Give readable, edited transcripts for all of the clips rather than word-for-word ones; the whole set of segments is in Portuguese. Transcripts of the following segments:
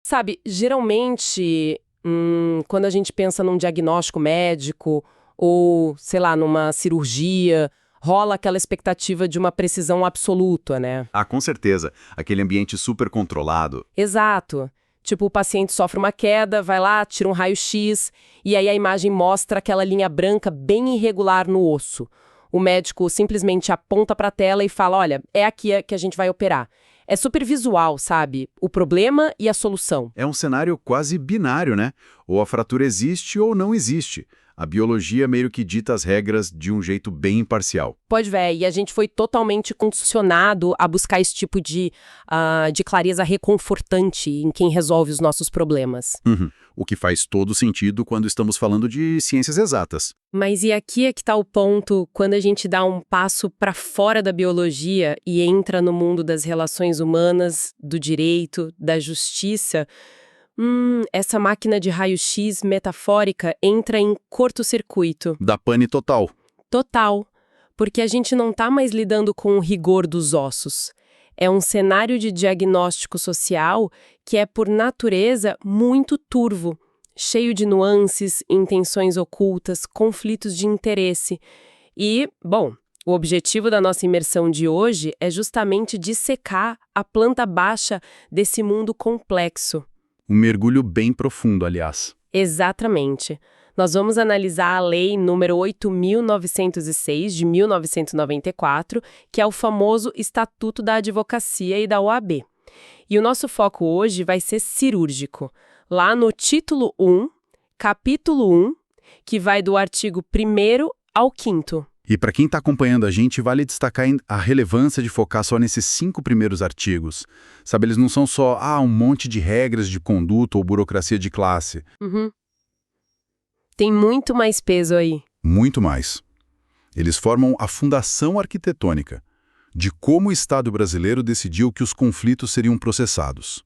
Sabe, geralmente, quando a gente pensa num diagnóstico médico ou, sei lá, numa cirurgia, rola aquela expectativa de uma precisão absoluta, né? Ah, com certeza. Aquele ambiente super controlado. Exato. Tipo, o paciente sofre uma queda, vai lá, tira um raio-x, e aí a imagem mostra aquela linha branca bem irregular no osso. O médico simplesmente aponta para a tela e fala, olha, é aqui que a gente vai operar. É super visual, sabe? O problema e a solução. É um cenário quase binário, né? Ou a fratura existe ou não existe. A biologia meio que dita as regras de um jeito bem imparcial. Pode ver, e a gente foi totalmente condicionado a buscar esse tipo de clareza reconfortante em quem resolve os nossos problemas. O que faz todo sentido quando estamos falando de ciências exatas. Mas e aqui é que está o ponto, quando a gente dá um passo para fora da biologia e entra no mundo das relações humanas, do direito, da justiça, essa máquina de raio-x metafórica entra em curto-circuito. Da pane total. Total. Porque a gente não está mais lidando com o rigor dos ossos. É um cenário de diagnóstico social que é, por natureza, muito turvo, cheio de nuances, intenções ocultas, conflitos de interesse. E, bom, o objetivo da nossa imersão de hoje é justamente dissecar a planta baixa desse mundo complexo. Um mergulho bem profundo, aliás. Exatamente. Nós vamos analisar a Lei número 8.906, de 1994, que é o famoso Estatuto da Advocacia e da OAB. E o nosso foco hoje vai ser cirúrgico, lá no título 1, capítulo 1, que vai do artigo 1º ao 5º. E para quem está acompanhando a gente, vale destacar a relevância de focar só nesses 5 primeiros artigos. Sabe, eles não são só um monte de regras de conduta ou burocracia de classe. Tem muito mais peso aí. Muito mais. Eles formam a fundação arquitetônica de como o Estado brasileiro decidiu que os conflitos seriam processados.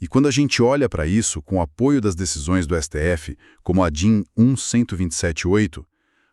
E quando a gente olha para isso, com o apoio das decisões do STF, como a DIN 1.127.8,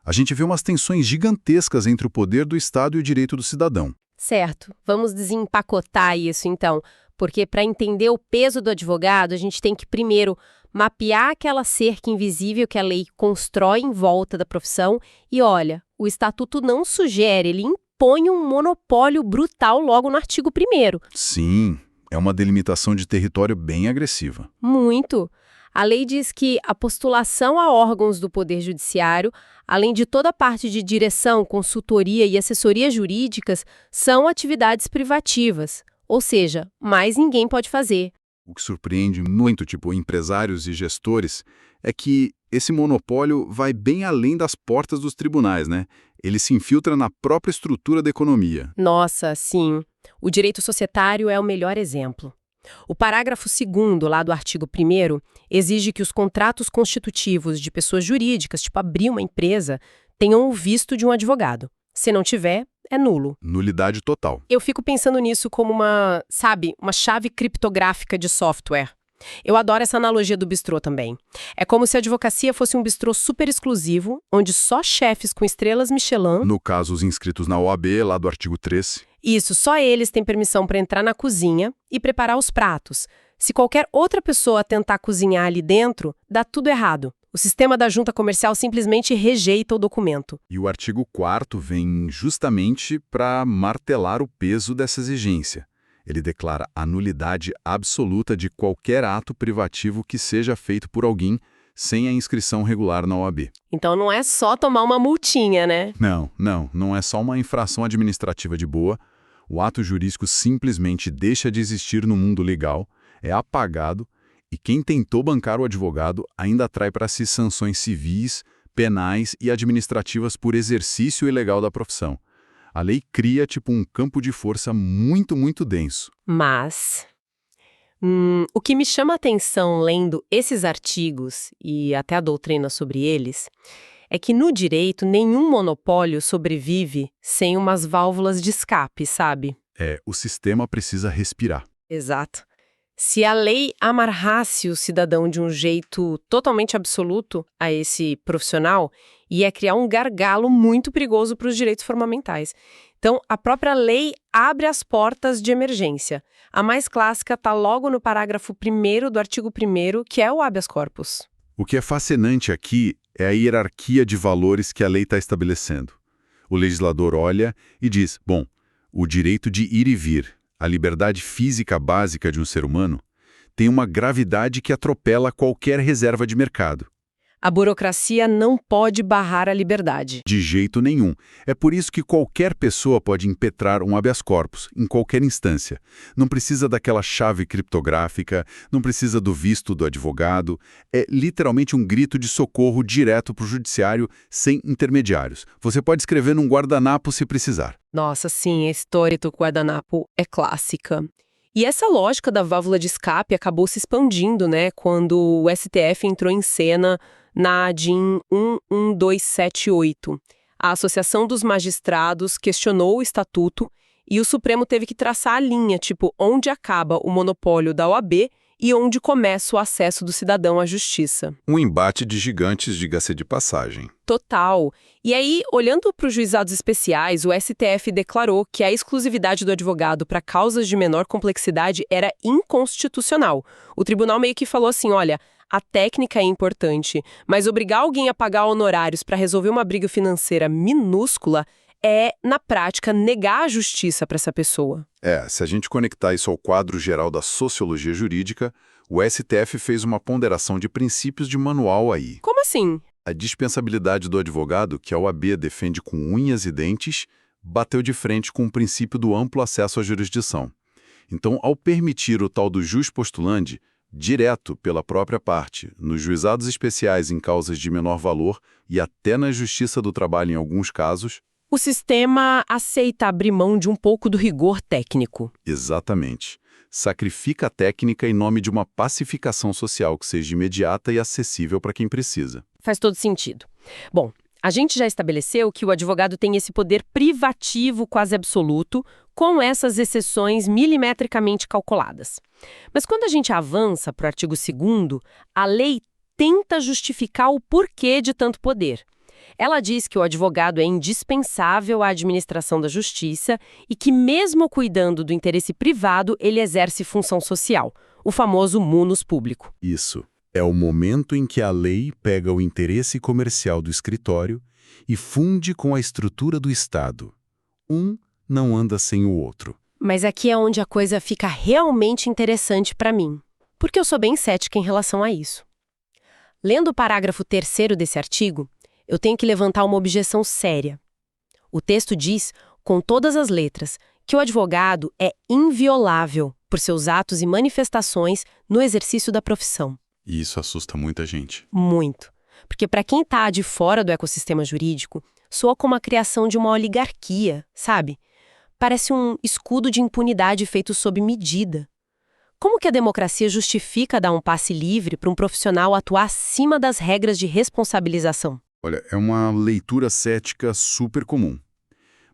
a gente vê umas tensões gigantescas entre o poder do Estado e o direito do cidadão. Certo. Vamos desempacotar isso, então. Porque para entender o peso do advogado, a gente tem que, primeiro, mapear aquela cerca invisível que a lei constrói em volta da profissão. E olha, o Estatuto não sugere, ele impõe um monopólio brutal logo no artigo 1º. Sim, é uma delimitação de território bem agressiva. Muito. A lei diz que a postulação a órgãos do Poder Judiciário, além de toda a parte de direção, consultoria e assessoria jurídicas, são atividades privativas. Ou seja, mais ninguém pode fazer. O que surpreende muito, empresários e gestores, é que esse monopólio vai bem além das portas dos tribunais, né? Ele se infiltra na própria estrutura da economia. Nossa, sim. O direito societário é o melhor exemplo. O parágrafo 2º, lá do artigo 1º, exige que os contratos constitutivos de pessoas jurídicas, tipo abrir uma empresa, tenham o visto de um advogado. Se não tiver, é nulo. Nulidade total. Eu fico pensando nisso como uma chave criptográfica de software. Eu adoro essa analogia do bistrô também. É como se a advocacia fosse um bistrô super exclusivo, onde só chefes com estrelas Michelin... No caso, os inscritos na OAB, lá do artigo 13. Isso, só eles têm permissão para entrar na cozinha e preparar os pratos. Se qualquer outra pessoa tentar cozinhar ali dentro, dá tudo errado. O sistema da junta comercial simplesmente rejeita o documento. E o artigo 4º vem justamente para martelar o peso dessa exigência. Ele declara a nulidade absoluta de qualquer ato privativo que seja feito por alguém sem a inscrição regular na OAB. Então não é só tomar uma multinha, né? Não é só uma infração administrativa de boa. O ato jurídico simplesmente deixa de existir no mundo legal, é apagado, e quem tentou bancar o advogado ainda atrai para si sanções civis, penais e administrativas por exercício ilegal da profissão. A lei cria um campo de força muito, muito denso. Mas o que me chama a atenção lendo esses artigos e até a doutrina sobre eles é que no direito nenhum monopólio sobrevive sem umas válvulas de escape, sabe? O sistema precisa respirar. Exato. Se a lei amarrasse o cidadão de um jeito totalmente absoluto a esse profissional, ia criar um gargalo muito perigoso para os direitos fundamentais. Então, a própria lei abre as portas de emergência. A mais clássica está logo no parágrafo 1º do artigo 1º, que é o habeas corpus. O que é fascinante aqui é a hierarquia de valores que a lei está estabelecendo. O legislador olha e diz, bom, o direito de ir e vir, a liberdade física básica de um ser humano, tem uma gravidade que atropela qualquer reserva de mercado. A burocracia não pode barrar a liberdade. De jeito nenhum. É por isso que qualquer pessoa pode impetrar um habeas corpus, em qualquer instância. Não precisa daquela chave criptográfica, não precisa do visto do advogado. É literalmente um grito de socorro direto para o judiciário, sem intermediários. Você pode escrever num guardanapo se precisar. Nossa, sim, a história do guardanapo é clássica. E essa lógica da válvula de escape acabou se expandindo, né, quando o STF entrou em cena na ADIM 11278. A Associação dos Magistrados questionou o estatuto e o Supremo teve que traçar a linha, tipo, onde acaba o monopólio da OAB e onde começa o acesso do cidadão à justiça. Um embate de gigantes, diga-se de passagem. Total. E aí, olhando para os juizados especiais, o STF declarou que a exclusividade do advogado para causas de menor complexidade era inconstitucional. O tribunal meio que falou assim, olha, a técnica é importante, mas obrigar alguém a pagar honorários para resolver uma briga financeira minúscula é, na prática, negar a justiça para essa pessoa. Se a gente conectar isso ao quadro geral da sociologia jurídica, o STF fez uma ponderação de princípios de manual aí. Como assim? A dispensabilidade do advogado, que a OAB defende com unhas e dentes, bateu de frente com o princípio do amplo acesso à jurisdição. Então, ao permitir o tal do jus postulandi, direto pela própria parte, nos juizados especiais em causas de menor valor e até na Justiça do Trabalho em alguns casos, o sistema aceita abrir mão de um pouco do rigor técnico. Exatamente. Sacrifica a técnica em nome de uma pacificação social que seja imediata e acessível para quem precisa. Faz todo sentido. Bom, a gente já estabeleceu que o advogado tem esse poder privativo quase absoluto, com essas exceções milimetricamente calculadas. Mas quando a gente avança para o artigo 2º, a lei tenta justificar o porquê de tanto poder. Ela diz que o advogado é indispensável à administração da justiça e que, mesmo cuidando do interesse privado, ele exerce função social, o famoso munus público. Isso. É o momento em que a lei pega o interesse comercial do escritório e funde com a estrutura do Estado. Um não anda sem o outro. Mas aqui é onde a coisa fica realmente interessante para mim, porque eu sou bem cética em relação a isso. Lendo o parágrafo 3º desse artigo, eu tenho que levantar uma objeção séria. O texto diz, com todas as letras, que o advogado é inviolável por seus atos e manifestações no exercício da profissão. E isso assusta muita gente. Muito. Porque para quem está de fora do ecossistema jurídico, soa como a criação de uma oligarquia, sabe? Parece um escudo de impunidade feito sob medida. Como que a democracia justifica dar um passe livre para um profissional atuar acima das regras de responsabilização? Olha, é uma leitura cética super comum.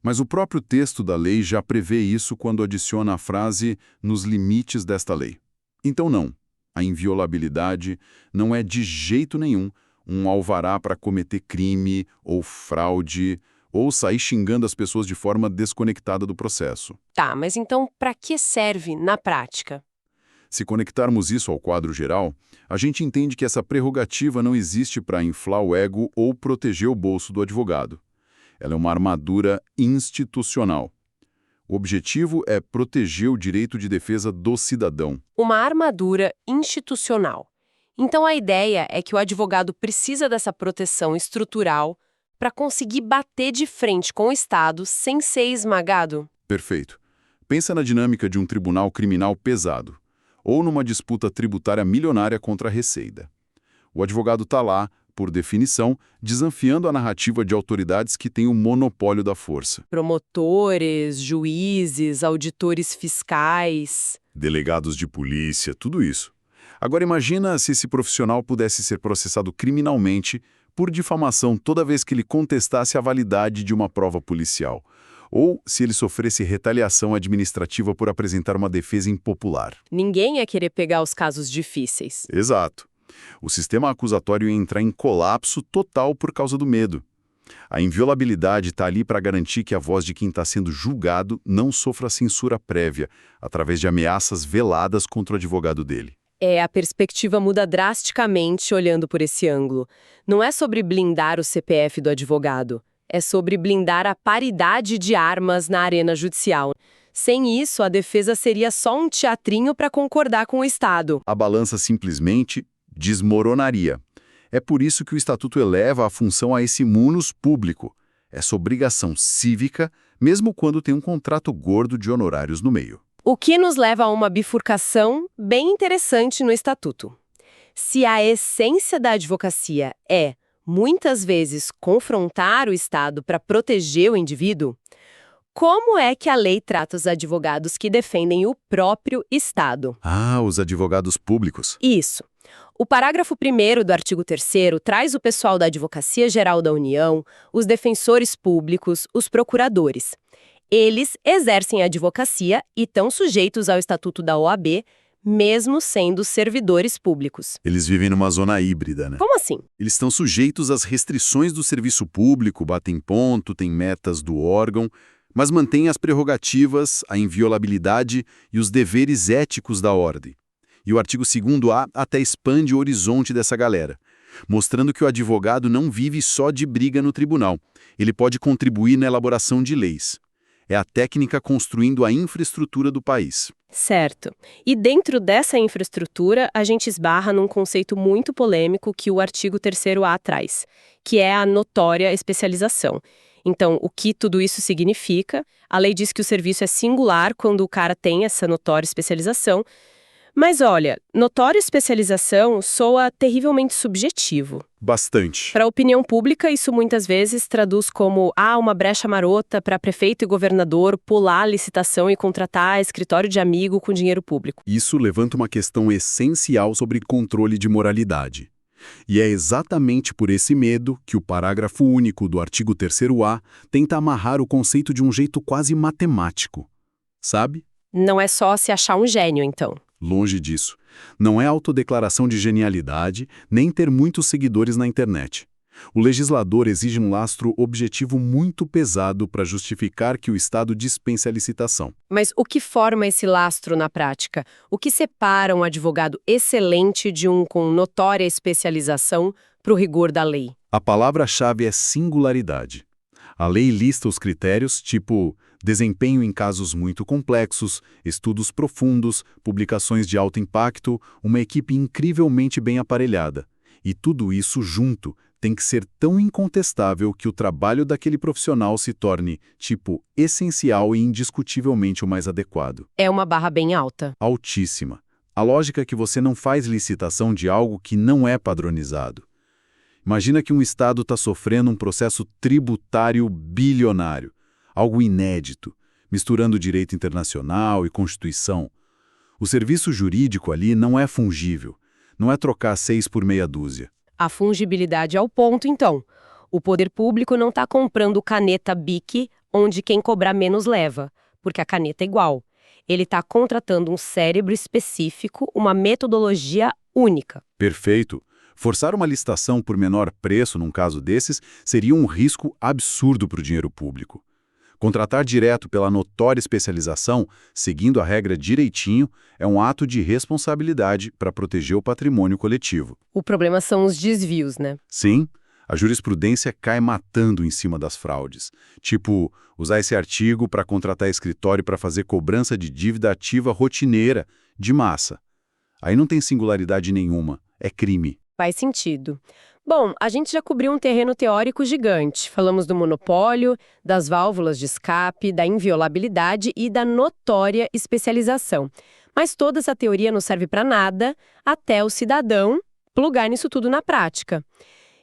Mas o próprio texto da lei já prevê isso quando adiciona a frase "nos limites desta lei". Então não, a inviolabilidade não é de jeito nenhum um alvará para cometer crime ou fraude ou sair xingando as pessoas de forma desconectada do processo. Tá, mas então para que serve na prática? Se conectarmos isso ao quadro geral, a gente entende que essa prerrogativa não existe para inflar o ego ou proteger o bolso do advogado. Ela é uma armadura institucional. O objetivo é proteger o direito de defesa do cidadão. Uma armadura institucional. Então a ideia é que o advogado precisa dessa proteção estrutural para conseguir bater de frente com o Estado sem ser esmagado. Perfeito. Pensa na dinâmica de um tribunal criminal pesado, ou numa disputa tributária milionária contra a Receita. O advogado está lá, por definição, desafiando a narrativa de autoridades que têm o monopólio da força. Promotores, juízes, auditores fiscais. Delegados de polícia, tudo isso. Agora imagina se esse profissional pudesse ser processado criminalmente por difamação toda vez que ele contestasse a validade de uma prova policial, Ou se ele sofresse retaliação administrativa por apresentar uma defesa impopular. Ninguém ia querer pegar os casos difíceis. Exato. O sistema acusatório ia entrar em colapso total por causa do medo. A inviolabilidade está ali para garantir que a voz de quem está sendo julgado não sofra censura prévia, através de ameaças veladas contra o advogado dele. A perspectiva muda drasticamente olhando por esse ângulo. Não é sobre blindar o CPF do advogado, é sobre blindar a paridade de armas na arena judicial. Sem isso, a defesa seria só um teatrinho para concordar com o Estado. A balança simplesmente desmoronaria. É por isso que o Estatuto eleva a função a esse munus público, essa obrigação cívica, mesmo quando tem um contrato gordo de honorários no meio. O que nos leva a uma bifurcação bem interessante no Estatuto. Se a essência da advocacia é, muitas vezes, confrontar o Estado para proteger o indivíduo, como é que a lei trata os advogados que defendem o próprio Estado? Ah, os advogados públicos. Isso. O parágrafo 1º do artigo 3º traz o pessoal da Advocacia Geral da União, os defensores públicos, os procuradores. Eles exercem a advocacia e estão sujeitos ao Estatuto da OAB, mesmo sendo servidores públicos. Eles vivem numa zona híbrida, né? Como assim? Eles estão sujeitos às restrições do serviço público, batem ponto, têm metas do órgão, mas mantêm as prerrogativas, a inviolabilidade e os deveres éticos da ordem. E o artigo 2º-A até expande o horizonte dessa galera, mostrando que o advogado não vive só de briga no tribunal. Ele pode contribuir na elaboração de leis. É a técnica construindo a infraestrutura do país. Certo. E dentro dessa infraestrutura, a gente esbarra num conceito muito polêmico que o artigo 3º-A traz, que é a notória especialização. Então, o que tudo isso significa? A lei diz que o serviço é singular quando o cara tem essa notória especialização. Mas olha, notória especialização soa terrivelmente subjetivo. Bastante. Para a opinião pública, isso muitas vezes traduz como uma brecha marota para prefeito e governador pular a licitação e contratar escritório de amigo com dinheiro público. Isso levanta uma questão essencial sobre controle de moralidade. E é exatamente por esse medo que o parágrafo único do artigo 3º-A tenta amarrar o conceito de um jeito quase matemático. Sabe? Não é só se achar um gênio, então. Longe disso. Não é autodeclaração de genialidade, nem ter muitos seguidores na internet. O legislador exige um lastro objetivo muito pesado para justificar que o Estado dispense a licitação. Mas o que forma esse lastro na prática? O que separa um advogado excelente de um com notória especialização para o rigor da lei? A palavra-chave é singularidade. A lei lista os critérios, tipo desempenho em casos muito complexos, estudos profundos, publicações de alto impacto, uma equipe incrivelmente bem aparelhada. E tudo isso junto tem que ser tão incontestável que o trabalho daquele profissional se torne, essencial e indiscutivelmente o mais adequado. É uma barra bem alta. Altíssima. A lógica é que você não faz licitação de algo que não é padronizado. Imagina que um Estado está sofrendo um processo tributário bilionário, algo inédito, misturando direito internacional e Constituição. O serviço jurídico ali não é fungível, não é trocar 6 por meia dúzia. A fungibilidade é o ponto, então. O poder público não está comprando caneta Bic, onde quem cobrar menos leva, porque a caneta é igual. Ele está contratando um cérebro específico, uma metodologia única. Perfeito. Forçar uma licitação por menor preço num caso desses seria um risco absurdo para o dinheiro público. Contratar direto pela notória especialização, seguindo a regra direitinho, é um ato de responsabilidade para proteger o patrimônio coletivo. O problema são os desvios, né? Sim, a jurisprudência cai matando em cima das fraudes. Tipo, usar esse artigo para contratar escritório para fazer cobrança de dívida ativa rotineira, de massa. Aí não tem singularidade nenhuma, é crime. Faz sentido. Bom, a gente já cobriu um terreno teórico gigante. Falamos do monopólio, das válvulas de escape, da inviolabilidade e da notória especialização. Mas toda essa teoria não serve para nada até o cidadão plugar nisso tudo na prática.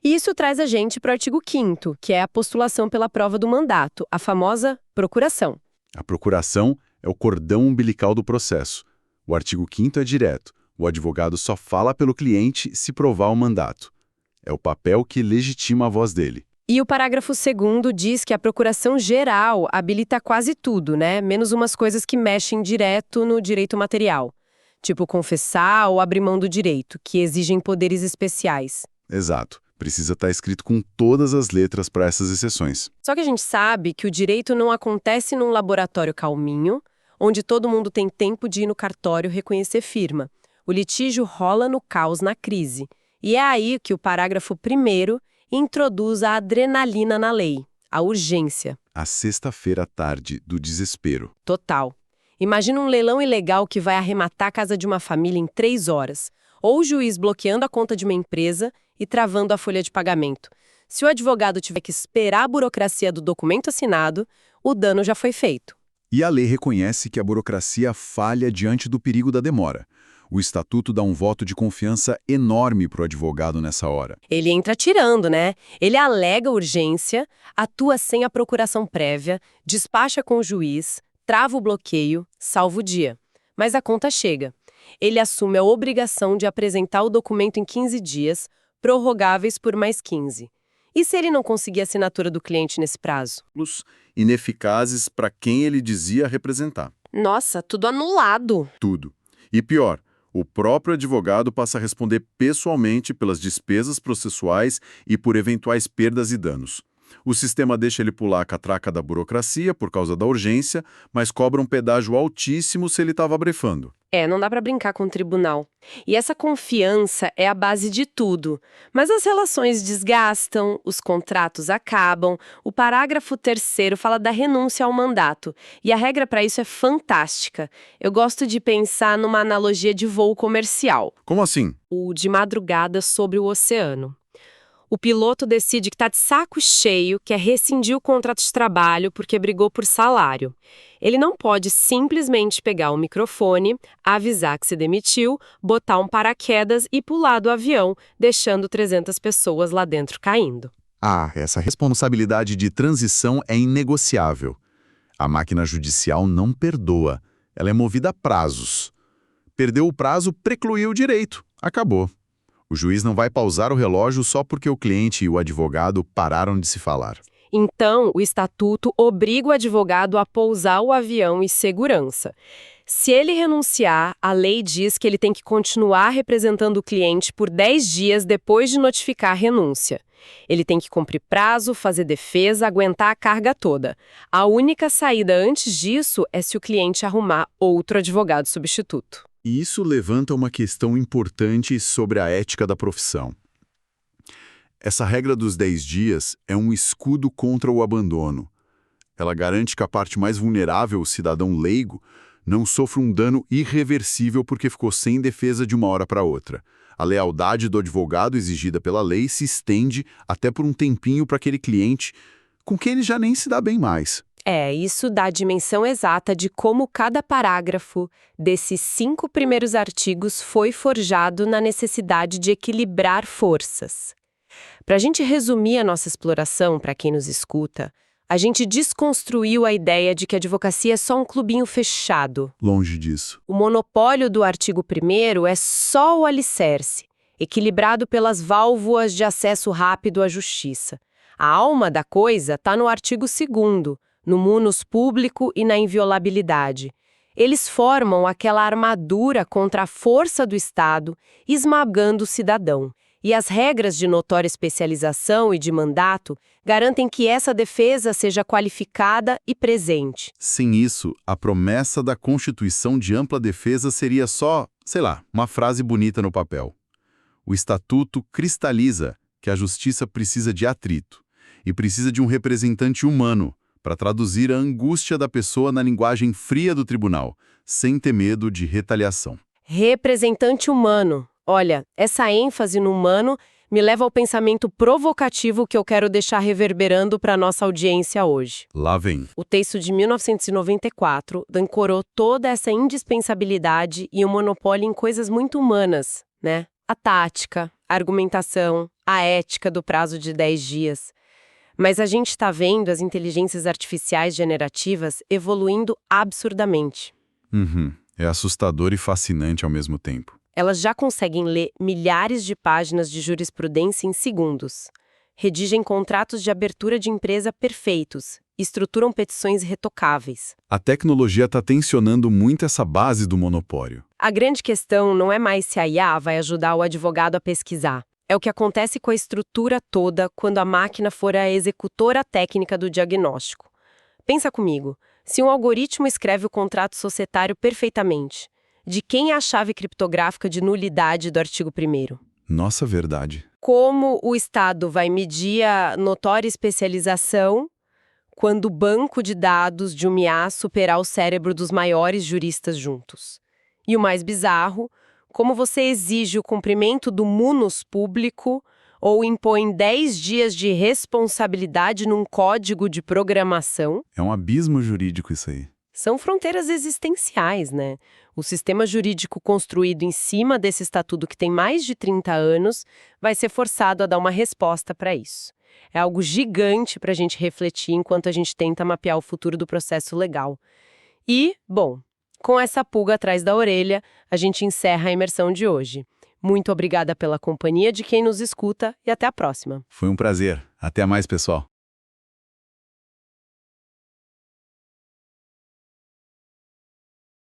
E isso traz a gente para o artigo 5º, que é a postulação pela prova do mandato, a famosa procuração. A procuração é o cordão umbilical do processo. O artigo 5º é direto. O advogado só fala pelo cliente se provar o mandato. É o papel que legitima a voz dele. E o parágrafo 2º diz que a procuração geral habilita quase tudo, né? Menos umas coisas que mexem direto no direito material, tipo confessar ou abrir mão do direito, que exigem poderes especiais. Exato. Precisa estar escrito com todas as letras para essas exceções. Só que a gente sabe que o direito não acontece num laboratório calminho, onde todo mundo tem tempo de ir no cartório reconhecer firma. O litígio rola no caos, na crise. E é aí que o parágrafo 1º introduz a adrenalina na lei, a urgência. A sexta-feira à tarde do desespero. Total. Imagina um leilão ilegal que vai arrematar a casa de uma família em 3 horas, ou o juiz bloqueando a conta de uma empresa e travando a folha de pagamento. Se o advogado tiver que esperar a burocracia do documento assinado, o dano já foi feito. E a lei reconhece que a burocracia falha diante do perigo da demora. O estatuto dá um voto de confiança enorme para o advogado nessa hora. Ele entra tirando, né? Ele alega urgência, atua sem a procuração prévia, despacha com o juiz, trava o bloqueio, salva o dia. Mas a conta chega. Ele assume a obrigação de apresentar o documento em 15 dias, prorrogáveis por mais 15. E se ele não conseguir a assinatura do cliente nesse prazo? Ineficazes para quem ele dizia representar. Nossa, tudo anulado. Tudo. E pior, o próprio advogado passa a responder pessoalmente pelas despesas processuais e por eventuais perdas e danos. O sistema deixa ele pular a catraca da burocracia por causa da urgência, mas cobra um pedágio altíssimo se ele estava blefando. Não dá pra brincar com o tribunal. E essa confiança é a base de tudo. Mas as relações desgastam, os contratos acabam, o parágrafo 3º fala da renúncia ao mandato. E a regra para isso é fantástica. Eu gosto de pensar numa analogia de voo comercial. Como assim? O de madrugada sobre o oceano. O piloto decide que está de saco cheio, quer rescindir o contrato de trabalho porque brigou por salário. Ele não pode simplesmente pegar o microfone, avisar que se demitiu, botar um paraquedas e pular do avião, deixando 300 pessoas lá dentro caindo. Essa responsabilidade de transição é inegociável. A máquina judicial não perdoa. Ela é movida a prazos. Perdeu o prazo, precluiu o direito. Acabou. O juiz não vai pausar o relógio só porque o cliente e o advogado pararam de se falar. Então, o estatuto obriga o advogado a pousar o avião em segurança. Se ele renunciar, a lei diz que ele tem que continuar representando o cliente por 10 dias depois de notificar a renúncia. Ele tem que cumprir prazo, fazer defesa, aguentar a carga toda. A única saída antes disso é se o cliente arrumar outro advogado substituto. E isso levanta uma questão importante sobre a ética da profissão. Essa regra dos 10 dias é um escudo contra o abandono. Ela garante que a parte mais vulnerável, o cidadão leigo, não sofra um dano irreversível porque ficou sem defesa de uma hora para outra. A lealdade do advogado exigida pela lei se estende até por um tempinho para aquele cliente com quem ele já nem se dá bem mais. Isso dá a dimensão exata de como cada parágrafo desses 5 primeiros artigos foi forjado na necessidade de equilibrar forças. Para a gente resumir a nossa exploração, para quem nos escuta, a gente desconstruiu a ideia de que a advocacia é só um clubinho fechado. Longe disso. O monopólio do artigo 1º é só o alicerce, equilibrado pelas válvulas de acesso rápido à justiça. A alma da coisa está no artigo 2º, no munus público e na inviolabilidade. Eles formam aquela armadura contra a força do Estado, esmagando o cidadão. E as regras de notória especialização e de mandato garantem que essa defesa seja qualificada e presente. Sem isso, a promessa da Constituição de ampla defesa seria só, uma frase bonita no papel. O Estatuto cristaliza que a justiça precisa de atrito e precisa de um representante humano para traduzir a angústia da pessoa na linguagem fria do tribunal, sem ter medo de retaliação. Representante humano. Olha, essa ênfase no humano me leva ao pensamento provocativo que eu quero deixar reverberando para a nossa audiência hoje. Lá vem. O texto de 1994 ancorou toda essa indispensabilidade e o monopólio em coisas muito humanas, né? A tática, a argumentação, a ética do prazo de 10 dias. Mas a gente está vendo as inteligências artificiais generativas evoluindo absurdamente. É assustador e fascinante ao mesmo tempo. Elas já conseguem ler milhares de páginas de jurisprudência em segundos. redigem contratos de abertura de empresa perfeitos, estruturam petições retocáveis. A tecnologia está tensionando muito essa base do monopólio. A grande questão não é mais se a IA vai ajudar o advogado a pesquisar. É o que acontece com a estrutura toda quando a máquina for a executora técnica do diagnóstico. Pensa comigo, se um algoritmo escreve o contrato societário perfeitamente, de quem é a chave criptográfica de nulidade do artigo 1º? Nossa, verdade. Como o Estado vai medir a notória especialização quando o banco de dados de uma IA superar o cérebro dos maiores juristas juntos? E o mais bizarro, como você exige o cumprimento do munus público ou impõe 10 dias de responsabilidade num código de programação? É um abismo jurídico isso aí. São fronteiras existenciais, né? O sistema jurídico construído em cima desse estatuto que tem mais de 30 anos vai ser forçado a dar uma resposta para isso. É algo gigante para a gente refletir enquanto a gente tenta mapear o futuro do processo legal. E, bom, com essa pulga atrás da orelha, a gente encerra a imersão de hoje. Muito obrigada pela companhia de quem nos escuta e até a próxima. Foi um prazer. Até mais, pessoal.